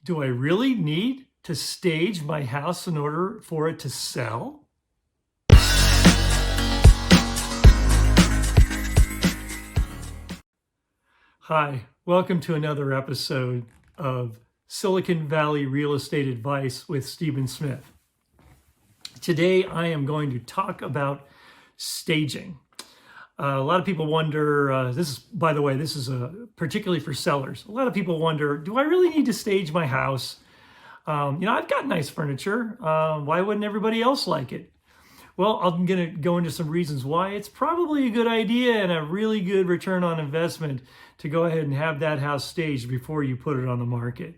Do I really need to stage my house in order for it to sell? Hi, welcome to another episode of Silicon Valley Real Estate Advice with Stephen Smith. Today I am going to talk about staging. A lot of people wonder, by the way, this is particularly for sellers. A lot of people wonder, do I really need to stage my house? I've got nice furniture. Why wouldn't everybody else like it? Well, I'm going to go into some reasons why it's probably a good idea and a really good return on investment to go ahead and have that house staged before you put it on the market.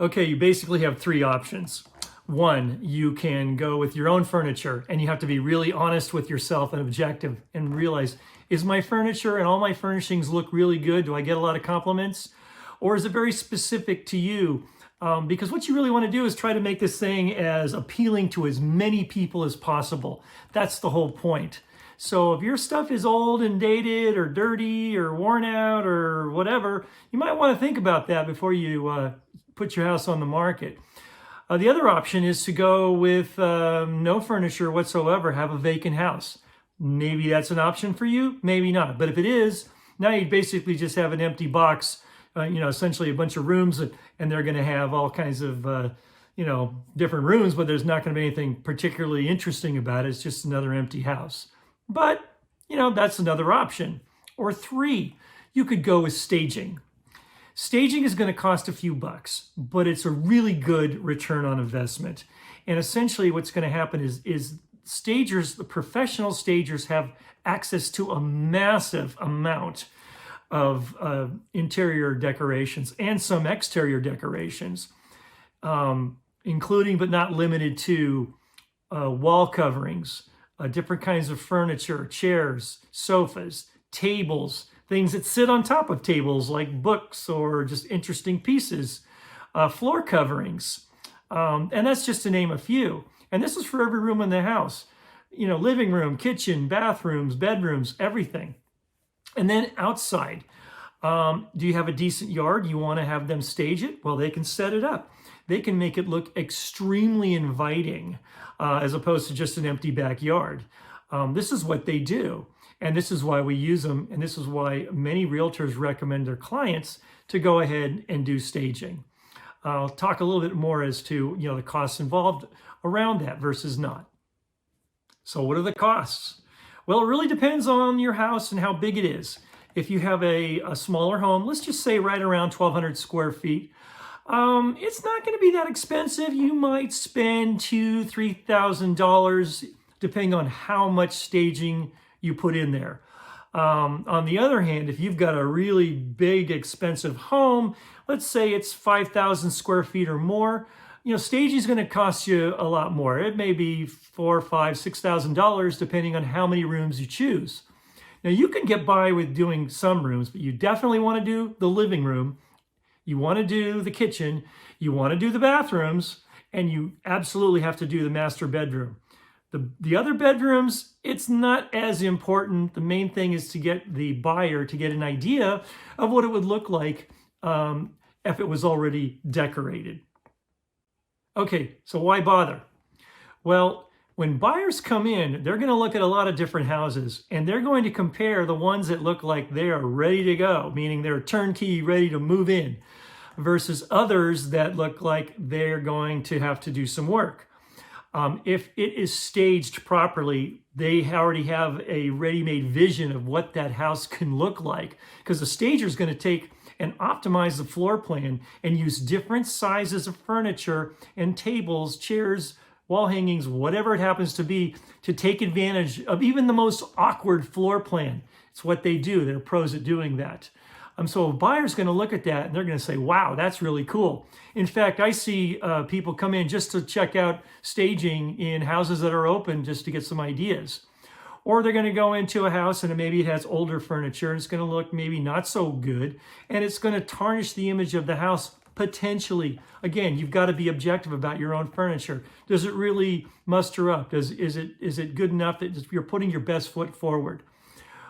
Okay, you basically have three options. One, you can go with your own furniture, and you have to be really honest with yourself and objective and realize, is my furniture and all my furnishings look really good? Do I get a lot of compliments? Or is it very specific to you? Because what you really want to do is try to make this thing as appealing to as many people as possible. That's the whole point. So if your stuff is old and dated or dirty or worn out or whatever, you might want to think about that before you put your house on the market. The other option is to go with no furniture whatsoever, have a vacant house. Maybe that's an option for you, maybe not. But if it is, now you basically just have an empty box, essentially a bunch of rooms, and they're going to have all kinds of, different rooms, but there's not going to be anything particularly interesting about it. It's just another empty house. But, that's another option. Or three, you could go with staging. Staging is going to cost a few bucks, but it's a really good return on investment. And essentially what's going to happen is stagers, the professional stagers, have access to a massive amount of interior decorations and some exterior decorations, including but not limited to wall coverings, different kinds of furniture, chairs, sofas, tables, things that sit on top of tables like books or just interesting pieces, floor coverings, and that's just to name a few. And this is for every room in the house, living room, kitchen, bathrooms, bedrooms, everything. And then outside, do you have a decent yard? You want to have them stage it? Well, they can set it up. They can make it look extremely inviting as opposed to just an empty backyard. This is what they do. And this is why we use them. And this is why many realtors recommend their clients to go ahead and do staging. I'll talk a little bit more as to, the costs involved around that versus not. So what are the costs? Well, it really depends on your house and how big it is. If you have a smaller home, let's just say right around 1,200 square feet, it's not going to be that expensive. You might spend $2,000, $3,000 depending on how much staging you put in there. On the other hand, if you've got a really big, expensive home, let's say it's 5,000 square feet or more, staging is going to cost you a lot more. It may be $4,000, $5,000, $6,000 depending on how many rooms you choose. Now you can get by with doing some rooms, but you definitely want to do the living room. You want to do the kitchen. You want to do the bathrooms, and you absolutely have to do the master bedroom. The other bedrooms, it's not as important. The main thing is to get the buyer to get an idea of what it would look like if it was already decorated. Okay, so why bother? Well, when buyers come in, they're going to look at a lot of different houses, and they're going to compare the ones that look like they are ready to go, meaning they're turnkey, ready to move in, versus others that look like they're going to have to do some work. If it is staged properly, they already have a ready-made vision of what that house can look like, because the stager is going to take and optimize the floor plan and use different sizes of furniture and tables, chairs, wall hangings, whatever it happens to be, to take advantage of even the most awkward floor plan. It's what they do. They're pros at doing that. So a buyer's going to look at that and they're going to say, wow, that's really cool. In fact, I see people come in just to check out staging in houses that are open just to get some ideas. Or they're going to go into a house and maybe it has older furniture and it's going to look maybe not so good, and it's going to tarnish the image of the house potentially. Again, you've got to be objective about your own furniture. Does it really muster up? Is it good enough that you're putting your best foot forward?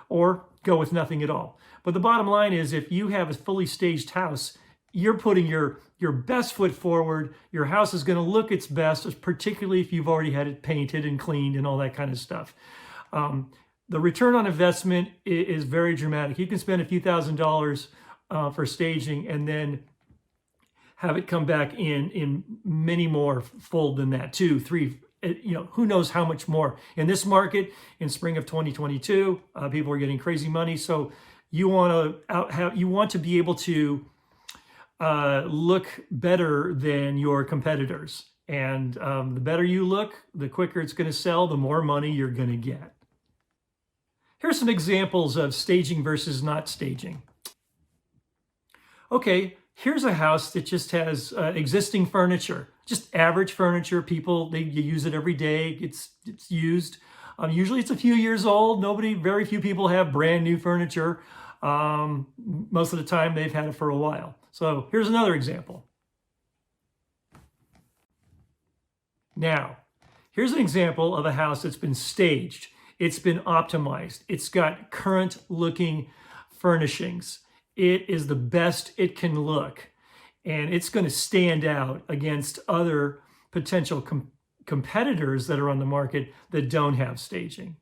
Or go with nothing at all. But the bottom line is, if you have a fully staged house, you're putting your best foot forward. Your house is going to look its best, particularly if you've already had it painted and cleaned and all that kind of stuff. The return on investment is very dramatic. You can spend a few $1,000s for staging and then have it come back in many more fold than that, 2, 3, who knows how much more. In this market, in spring of 2022, people are getting crazy money. So you want to be able to look better than your competitors. And the better you look, the quicker it's going to sell, the more money you're going to get. Here's some examples of staging versus not staging. Okay, here's a house that just has existing furniture, just average furniture. People, you use it every day. It's used. Usually it's a few years old. Very few people have brand new furniture. Most of the time they've had it for a while. So here's another example. Now, here's an example of a house that's been staged. It's been optimized. It's got current looking furnishings. It is the best it can look. And it's going to stand out against other potential competitors that are on the market that don't have staging.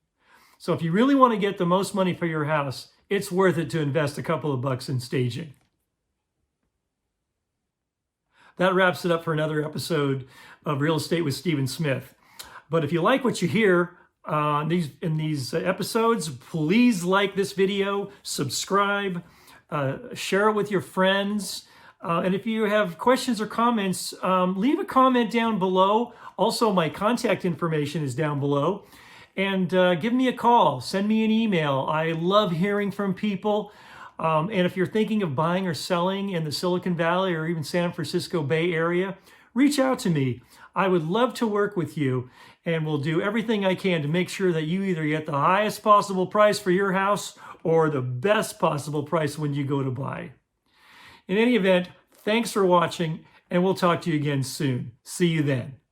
So if you really want to get the most money for your house, it's worth it to invest a couple of bucks in staging. That wraps it up for another episode of Real Estate with Stephen Smith. But if you like what you hear in these episodes, please like this video, subscribe, share it with your friends. And if you have questions or comments, leave a comment down below. Also, my contact information is down below. And give me a call, send me an email. I love hearing from people. And if you're thinking of buying or selling in the Silicon Valley or even San Francisco Bay Area, reach out to me. I would love to work with you, and we'll do everything I can to make sure that you either get the highest possible price for your house or the best possible price when you go to buy. In any event, thanks for watching, and we'll talk to you again soon. See you then.